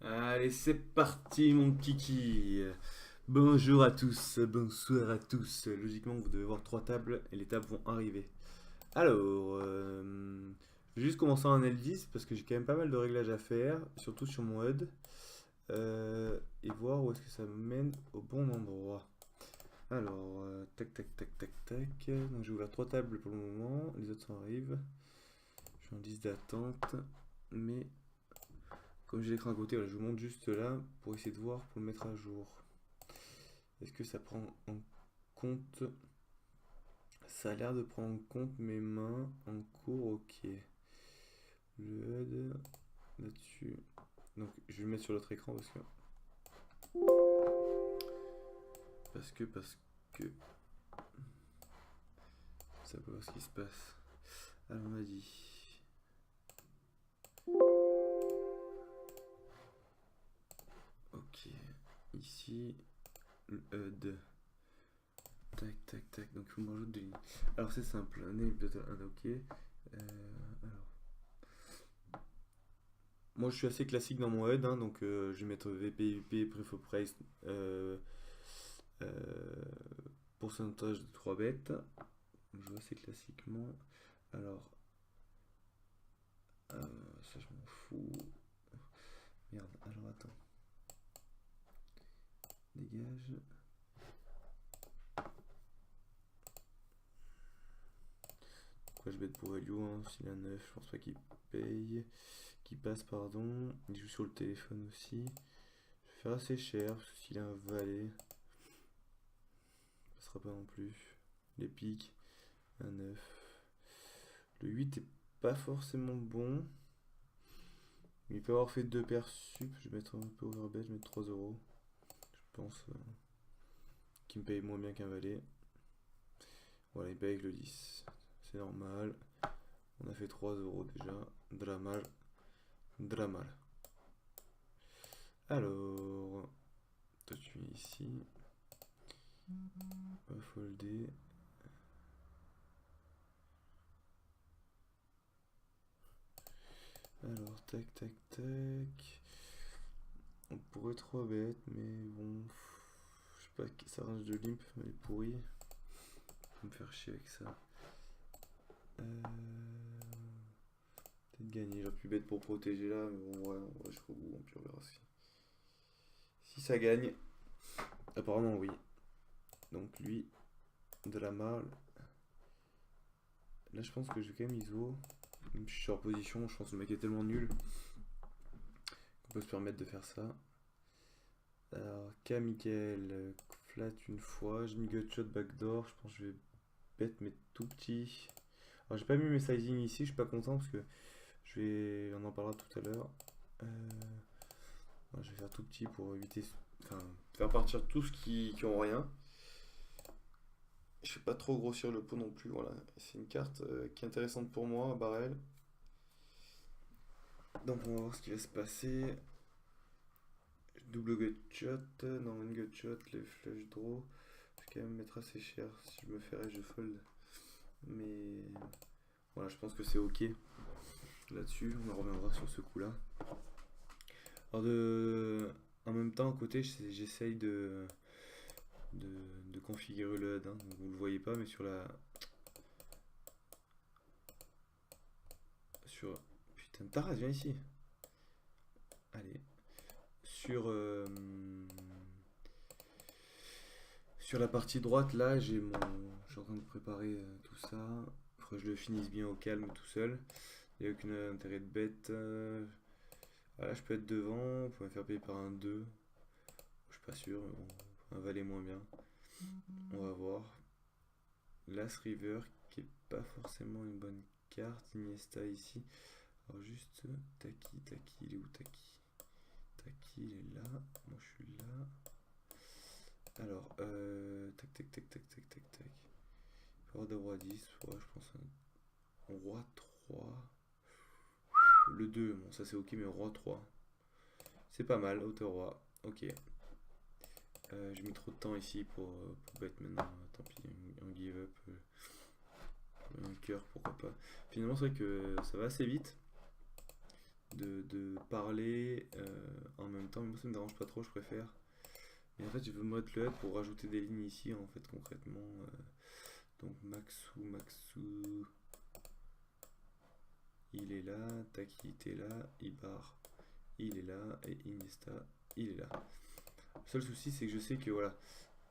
Allez, c'est parti, mon kiki. Bonjour à tous, bonsoir à tous. Logiquement, vous devez voir trois tables et les tables vont arriver. Alors, je vais juste commencer en L10 parce que j'ai quand même pas mal de réglages à faire, surtout sur mon HUD, et voir où est-ce que ça me mène au bon endroit. Alors, tac, tac, tac, tac, tac. Donc, j'ai ouvert trois tables pour le moment, les autres s'en arrivent. Je suis en 10 d'attente, mais comme j'ai l'écran à côté, voilà, je vous montre juste là pour essayer de voir, pour le mettre à jour. Est-ce que ça prend en compte? Ça a l'air de prendre en compte mes mains en cours, ok. Le HUD là-dessus. Donc je vais le mettre sur l'autre écran parce que ça peut voir ce qui se passe. Alors on a dit. Ok. Ici le HUD. Tac tac tac. Donc il faut me rajouter des lignes. Alors c'est simple. Name total 1, ok. Alors. Moi je suis assez classique dans mon HUD, hein, donc je vais mettre VPIP, Prefo Price, euh, pourcentage de 3 bêtes. Je joue assez classiquement. Alors, ça je m'en fous. Merde, alors attends. Dégage. Pourquoi je bête pour value, hein, s'il a 9, je pense pas qu'il paye. Qu'il passe, pardon. Il joue sur le téléphone aussi. Je vais faire assez cher, parce que s'il a un valet, ça sera pas non plus. Les piques, un 9. Le 8 est pas forcément bon. Il peut avoir fait deux paires sup. Je vais mettre un peu overbet, je vais mettre 3 euros. Je pense qu'il me paye moins bien qu'un valet. Voilà, il paye avec le 10. C'est normal. On a fait 3 euros déjà. Dramal. Dramal. Alors, toi tu es ici. On va folder. Alors, tac, tac, tac. On pourrait 3 bêtes, mais bon. Je sais pas, ça range de limp, mais elle est pourrie. Je vais me faire chier avec ça. Peut-être gagner. J'aurais pu bête pour protéger là, mais bon, ouais, on va jusqu'au bout. Puis on verra si ça gagne. Apparemment, oui. Donc, lui, de la malle. Là, je pense que je vais quand même ISO. Même si je suis en position, je pense que le mec est tellement nul qu'on peut se permettre de faire ça. Alors, K. Michael, flat une fois. Je mis gutshot backdoor. Je pense que je vais bet mais tout petit. Alors, j'ai pas mis mes sizing ici. Je suis pas content parce que on en parlera tout à l'heure. Je vais faire tout petit pour éviter. Enfin, faire partir tous qui ont rien. Je vais pas trop grossir le pot non plus. Voilà, c'est une carte qui est intéressante pour moi, Barrel. Donc on va voir ce qui va se passer. Double gutshot, non une gutshot, les flush draw. Je vais quand même mettre assez cher. Si je me ferais, je fold. Mais voilà, je pense que c'est ok là-dessus. On en reviendra sur ce coup-là. Alors en même temps, à côté, j'essaye de configurer le HUD. Hein. Vous le voyez pas, mais sur la. Sur. Putain, Taras, viens ici. Allez. Sur la partie droite, là, je suis en train de préparer tout ça. Il faudrait que je le finisse bien au calme tout seul. Il n'y a aucun intérêt de bête. Voilà, je peux être devant. Vous pouvez me faire payer par un 2. Je suis pas sûr, mais bon, un valet moins bien. On va voir. Last River, qui est pas forcément une bonne carte. Iniesta ici. Alors juste, Taki, il est où Taki? Taki, il est là. Moi, je suis là. Alors, tac, tac, tac, tac, tac, tac, tac. Roi de roi 10, ouais, je pense un roi 3. Le 2, bon, ça c'est ok, mais roi 3. C'est pas mal, hauteur roi. Ok. J'ai mis trop de temps ici pour bet maintenant. Tant pis, on give up. Un cœur, pourquoi pas. Finalement, c'est vrai que ça va assez vite. de parler en même temps. Mais moi ça me dérange pas trop, je préfère. Mais en fait je veux mettre le head pour rajouter des lignes ici en fait concrètement. Donc Maxou, il est là, Taki était là, Ibar, il est là, et Iniesta, il est là. Le seul souci c'est que je sais que voilà,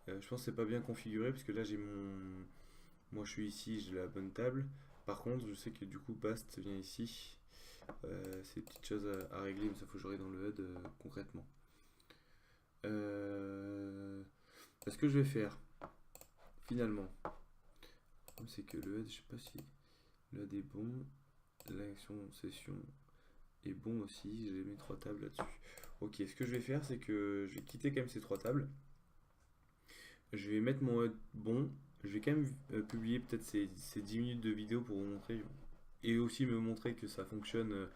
je pense que c'est pas bien configuré parce que là j'ai mon... Moi je suis ici, j'ai la bonne table. Par contre je sais que du coup Bast vient ici. C'est des petites choses à régler, mais ça faut que j'aurai dans le HUD concrètement. Ce que je vais faire finalement, c'est que le HUD, je sais pas si le HUD est bon. L'action session est bon aussi. J'ai mis 3 tables là-dessus. Ok, ce que je vais faire, c'est que je vais quitter quand même ces 3 tables. Je vais mettre mon HUD bon. Je vais quand même publier peut-être ces 10 minutes de vidéo pour vous montrer et aussi me montrer que ça fonctionne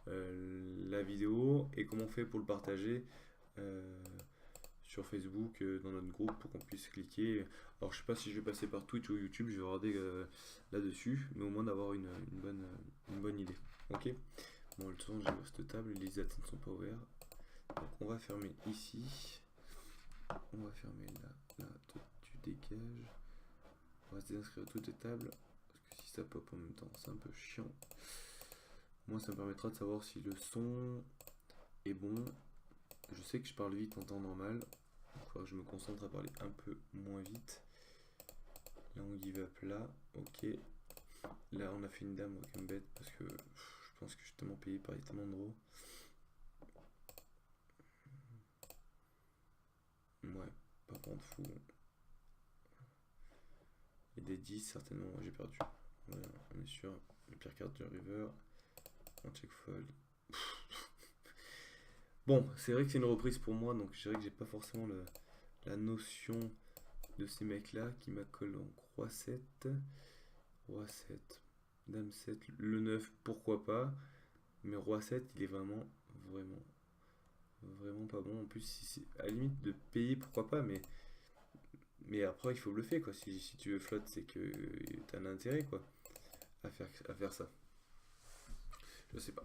la vidéo et comment on fait pour le partager sur Facebook dans notre groupe pour qu'on puisse cliquer. Alors je sais pas si je vais passer par Twitch ou YouTube, je vais regarder là-dessus, mais au moins d'avoir une bonne idée. Ok. Bon, le temps j'ai ouvert cette table, les attentes ne sont pas ouvertes. Donc on va fermer ici. On va fermer là, toi, tu dégages. On va se désinscrire toutes les tables. Parce que si ça pop en même temps, c'est un peu chiant. Moi ça me permettra de savoir si le son est bon. Je sais que je parle vite en temps normal. Il faudra que je me concentre à parler un peu moins vite. Là on give up là. Ok. Là on a fait une dame comme bête parce que je pense que je suis tellement payé par tellement de euros. Ouais, par contre fou. Et des 10 certainement, j'ai perdu. Voilà, on est sur les pires cartes du river. Un check fold. Bon, c'est vrai que c'est une reprise pour moi, donc je dirais que j'ai pas forcément la notion de ces mecs là qui m'accolent en Roi 7. Roi 7, Dame 7, le 9, pourquoi pas. Mais Roi 7, il est vraiment pas bon. En plus, si c'est à la limite de payer, pourquoi pas, mais après il faut bluffer quoi. Si tu veux flotte, c'est que t'as un intérêt quoi à faire ça. Je sais pas.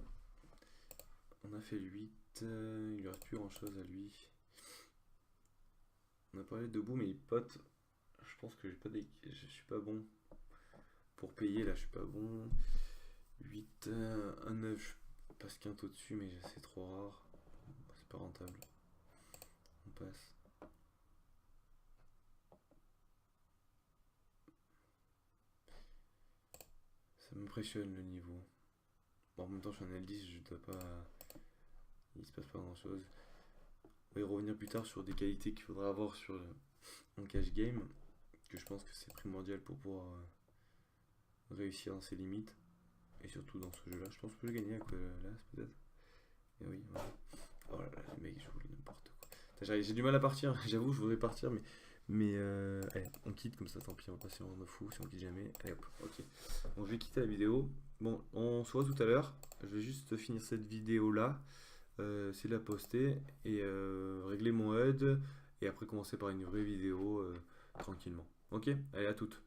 On a fait le 8, il lui reste plus grand chose à lui. On a parlé de debout, mais il pote. Je pense que je suis pas bon. Pour payer là, je suis pas bon. 8, 1, 9, je passe quinte au-dessus, mais c'est trop rare. C'est pas rentable. On passe. Ça m'impressionne le niveau. Bon, en même temps, je suis un L10, je dois pas. Il se passe pas grand chose. On va y revenir plus tard sur des qualités qu'il faudra avoir sur un cash game. Que je pense que c'est primordial pour pouvoir réussir dans ses limites. Et surtout dans ce jeu-là. Je pense que je vais gagner avec l'As peut-être. Et oui, voilà. Oh là là, les mecs, je voulais n'importe quoi. J'ai du mal à partir, j'avoue, je voudrais partir, mais allez, on quitte comme ça, tant pis, on va passer en mode fou si on quitte jamais. Allez hop, ok. Bon, je vais quitter la vidéo. Bon, on se voit tout à l'heure. Je vais juste finir cette vidéo là, c'est la poster et régler mon HUD et après commencer par une vraie vidéo tranquillement. Ok, allez, à toutes.